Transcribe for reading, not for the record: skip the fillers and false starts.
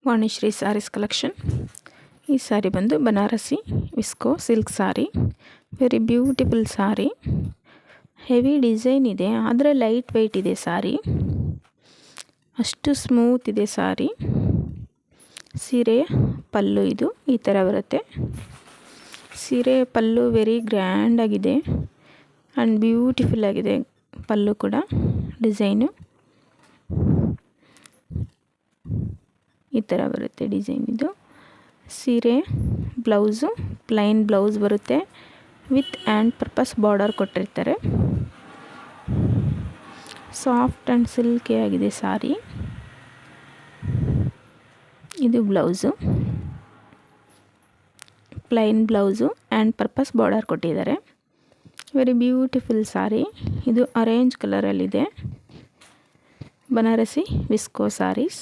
Vanishree saris collection. ಈ ಸ್ಯಾರಿ ಬಂದು Banarasi visco silk sari. Very beautiful sari. Heavy design ಇದೆ, ಆದರೆ ಲೈಟ್ ವೆಯ್ಟ್ ಇದೆ ಸ್ಯಾರಿ. ಅಷ್ಟು ಸ್ಮೂತ್ ಇದೆ ಸ್ಯಾರಿ. ಸೀರೆ ಪಲ್ಲು ಇದು ಈ ಥರ ಬರುತ್ತೆ. ಸೀರೆ ಪಲ್ಲು ವೆರಿ ಗ್ರ್ಯಾಂಡ್ ಆಗಿದೆ ಆ್ಯಂಡ್ ಬ್ಯೂಟಿಫುಲ್ ಆಗಿದೆ. ಪಲ್ಲು ಕೂಡ ಡಿಸೈನು ಈ ಥರ ಬರುತ್ತೆ ಡಿಸೈನ್ ಇದು. ಸೀರೆ ಬ್ಲೌಸು ಪ್ಲೈನ್ ಬ್ಲೌಸ್ ಬರುತ್ತೆ ವಿತ್ ಹ್ಯಾಂಡ್ ಪರ್ಪಸ್ ಬಾರ್ಡರ್ ಕೊಟ್ಟಿರ್ತಾರೆ. ಸಾಫ್ಟ್ ಆ್ಯಂಡ್ ಸಿಲ್ಕಿ ಆಗಿದೆ ಸ್ಯಾರಿ. ಇದು blouse, plain blouse hand purpose border ಕೊಟ್ಟಿದ್ದಾರೆ. Very beautiful sari. ಇದು ಆರೆಂಜ್ ಕಲರಲ್ಲಿದೆ. ಬನಾರಸಿ ವಿಸ್ಕೋ ಸ್ಯಾರೀಸ್.